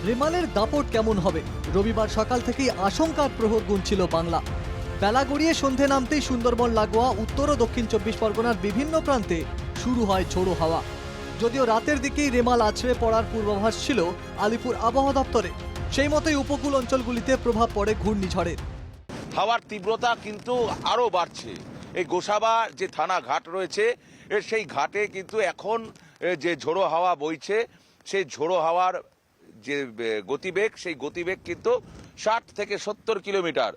রেমালের দাপট কেমন হবে? রবিবার সকাল থেকেই আশঙ্কার প্রহর গুনছিল বাংলা। বেলা গড়িয়ে সন্ধে নামতেই সুন্দরবন লাগোয়া উত্তর ও দক্ষিণ 24 পরগনার বিভিন্ন প্রান্তে শুরু হয় ঝোড়ো হাওয়া। যদিও রাতের দিকেই রেমাল আছড়ে পড়ার পূর্বাভাস ছিল আলিপুর আবহাওয়া দপ্তরে, সেই মতোই উপকূল অঞ্চলগুলিতে প্রভাব পড়ে ঘূর্ণিঝড়ের। হাওয়ার তীব্রতা কিন্তু আরও বাড়ছে। এই গোসাবা যে থানা ঘাট রয়েছে সেই ঘাটে কিন্তু এখন যে ঝোড়ো হাওয়া বইছে, সেই ঝোড়ো হাওয়ার যে গতিবেগ, সেই গতিবেগ কিন্তু 60 থেকে 70 কিলোমিটার।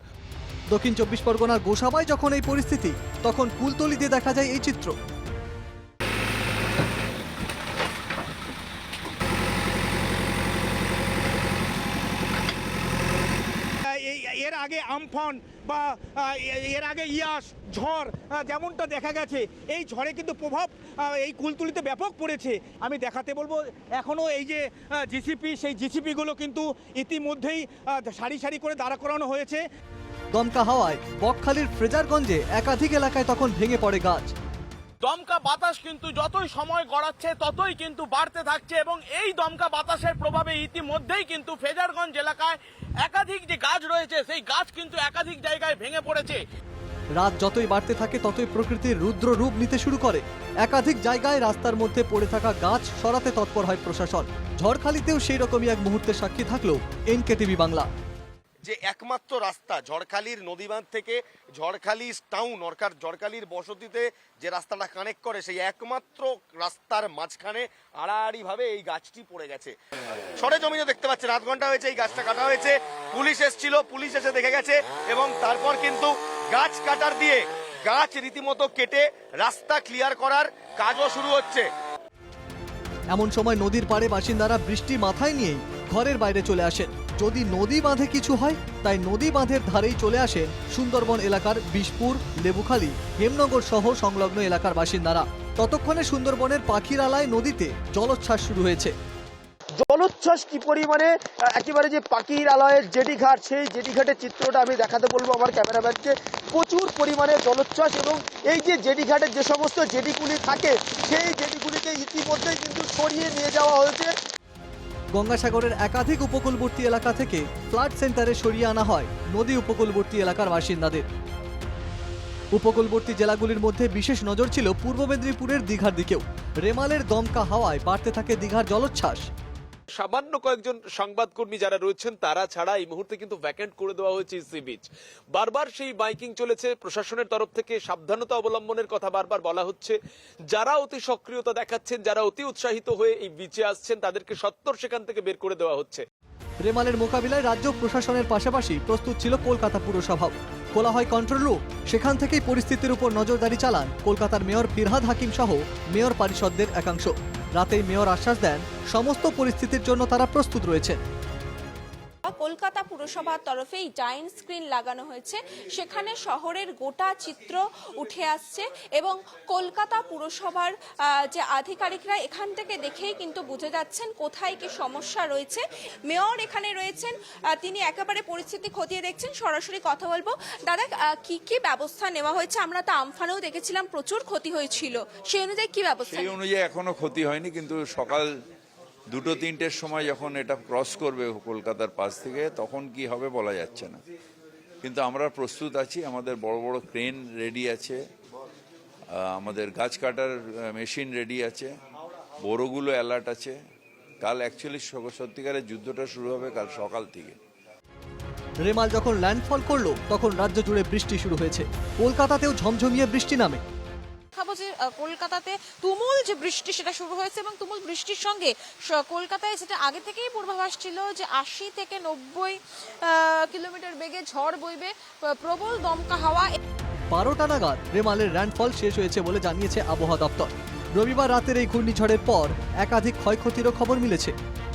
দক্ষিণ 24 পরগনার গোসাবায় যখন এই পরিস্থিতি, তখন কুলতলিতে দেখা যায় এই চিত্র। এর আগে আমফান বা এর আগে ইয়াস ঝড় যেমনটা দেখা গেছে, এই ঝড়ে কিন্তু প্রভাব এই কুলতলিতে ব্যাপক পড়েছে। আমি দেখাতে বলবো, এখনও এই যে জিসিপি, সেই জিসিপিগুলো কিন্তু ইতিমধ্যেই সারি সারি করে দাঁড়া করানো হয়েছে। দমকা হাওয়ায় বকখালির ফ্রেজারগঞ্জে একাধিক এলাকায় তখন ভেঙে পড়ে গাছ। দমকা বাতাস কিন্তু যতই সময় গড়াচ্ছে ততই কিন্তু বাড়তে থাকছে এবং এই দমকা বাতাসের প্রভাবে ইতিমধ্যেই কিন্তু ফ্রেজারগঞ্জ এলাকায় একাধিক যে গাছ রয়েছে, সেই গাছ কিন্তু একাধিক জায়গায় ভেঙে পড়েছে। রাত যতই বাড়তে থাকে ততই প্রকৃতির রুদ্র রূপ নিতে শুরু করে। একাধিক জায়গায় রাস্তার মধ্যে পড়ে থাকা গাছ সরাতে তৎপর হয় প্রশাসন। ঝড়খালিতেও সেই রকমই এক মুহূর্তের সাক্ষী থাকলো এনকেটিভি বাংলা। যে একমাত্র রাস্তা ঝড়খালির নদীবাঁধ থেকে ঝড়খালি টাউন অর্থাৎ ঝড়খালির বসতিতে যে রাস্তাটা কানেক্ট করে, সেই একমাত্র রাস্তার মাঝখানে আড়াআড়িভাবে এই গাছটি পড়ে গেছে। সরেজমিনে দেখতে পাচ্ছেন, আধ ঘন্টা হয়েছে এই গাছটা কাটা হয়েছে। পুলিশ এসেছিল, পুলিশ এসে দেখে গেছে এবং তারপর কিন্তু গাছ কাটার দিয়ে গাছ রীতিমতো কেটে রাস্তা ক্লিয়ার করার কাজও শুরু হচ্ছে। এমন সময় নদীর পাড়ে বাসিন্দারা বৃষ্টি মাথায় নিয়েই ঘরের বাইরে চলে আসেন। যদি নদী বাঁধে কিছু হয়, তাই নদী বাঁধের ধারেই চলে আসেন সুন্দরবন এলাকার বিশপুর, লেবুখালী, হেমনগর সহ সংলগ্ন এলাকার বাসিন্দারা। ততক্ষণে সুন্দরবনের পাখিরালয় নদীতে জলোচ্ছ্বাস শুরু হয়েছে। জলোচ্ছ্বাস কি পরিমাণে, একেবারে যে পাখির আলয়ের জেটি ঘাট, সেই জেটি ঘাটের চিত্রটা আমি দেখাতে বলবো আমার ক্যামেরাম্যানকে। প্রচুর পরিমাণে জলোচ্ছ্বাস এবং এই যে জেটি ঘাটের যে সমস্ত জেটিগুলি থাকে, সেই জেটিগুলিকে ইতিমধ্যেই কিন্তু সরিয়ে নিয়ে যাওয়া হয়েছে। গঙ্গাসাগরের একাধিক উপকূলবর্তী এলাকা থেকে ফ্লাড সেন্টারে সরিয়ে আনা হয় নদী উপকূলবর্তী এলাকার বাসিন্দাদের। উপকূলবর্তী জেলাগুলির মধ্যে বিশেষ নজর ছিল পূর্ব মেদিনীপুরের দীঘার দিকেও। রেমালের দমকা হাওয়ায় বাড়তে থাকে দীঘার জলোচ্ছ্বাস। সামান্য কয়েকজন সংবাদকর্মী যারা রয়েছেন তারা ছাড়া এই মুহূর্তে কিন্তু ভ্যাকেন্ট করে দেওয়া হয়েছে সি বিচ। বারবার সেই মাইকিং চলেছে, প্রশাসনের তরফ থেকে সাবধানতা অবলম্বনের কথা বারবার বলা হচ্ছে। যারা অতি সক্রিয়তা দেখাচ্ছেন, যারা অতি উৎসাহিত হয়ে এই বিচে আসছেন, তাদেরকে সত্বর সেখান থেকে বের করে দেওয়া হচ্ছে। রেমালের মোকাবিলায় রাজ্য প্রশাসনের পাশাপাশি প্রস্তুত ছিল কলকাতা পুরসভাও। খোলা হয় কন্ট্রোল রুম, সেখান থেকেই পরিস্থিতির উপর নজরদারি চালান কলকাতার মেয়র ফিরহাদ হাকিম সহ মেয়র পরিষদের একাংশ। রাতেই মেয়র আশ্বাস দেন সমস্ত পরিস্থিতির জন্য তারা প্রস্তুত রয়েছেন। কলকাতা পুরসভার তরফেই জায়ান্ট স্ক্রিন লাগানো হয়েছে, সেখানে শহরের গোটা চিত্র উঠে আসছে এবং কলকাতা পুরসভার যে আধিকারিকরা এখান থেকে দেখেই কিন্তু বুঝে যাচ্ছেন কোথায় কি সমস্যা রয়েছে। মেয়র এখানে রয়েছেন, তিনি একেবারে পরিস্থিতি খতিয়ে দেখছেন। সরাসরি কথা বলবো। দাদা, কি কি ব্যবস্থা নেওয়া হয়েছে? আমরা তো আমফানেও দেখেছিলাম প্রচুর ক্ষতি হয়েছিল, সেই অনুযায়ী কি ব্যবস্থা? সেই অনুযায়ী এখনো ক্ষতি হয়নি, কিন্তু সকাল 2-3টের সময় যখন এটা ক্রস করবে কলকাতার পাশ থেকে, তখন কি হবে বলা যাচ্ছে না। কিন্তু আমরা প্রস্তুত আছি, আমাদের বড় বড় ক্রেন রেডি আছে, আমাদের গাছ কাটার মেশিন রেডি আছে, বড়গুলো অ্যালার্ট আছে। কাল অ্যাকচুয়ালি সত্যিকারের যুদ্ধটা শুরু হবে কাল সকাল থেকে। রেমাল যখন ল্যান্ডফল করলো তখন রাজ্য জুড়ে বৃষ্টি শুরু হয়েছে। কলকাতাতেও ঝমঝমিয়ে বৃষ্টি নামে। কলকাতাতে তুমুল যে বৃষ্টি সেটা শুরু হয়েছে এবং তুমুল বৃষ্টির সঙ্গে কলকাতায় যেটা আগে থেকেই পূর্বাভাস ছিল যে 80 থেকে 90 কিলোমিটার বেগে ঝড় বইবে, প্রবল দমকা হাওয়া। 12টা নাগাদ রেমালের ল্যান্ডফল শেষ হয়েছে বলে জানিয়েছে আবহাওয়া দপ্তর। রবিবার রাতের এই ঘূর্ণিঝড়ের পর একাধিক ক্ষয়ক্ষতিরও খবর মিলেছে।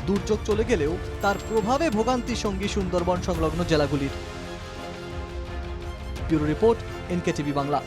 দুর্যোগ চলে গেলেও তার প্রভাবে ভোগান্তি সঙ্গী সুন্দরবন সংলগ্ন জেলাগুলির। Bureau report, NKTV Bangla.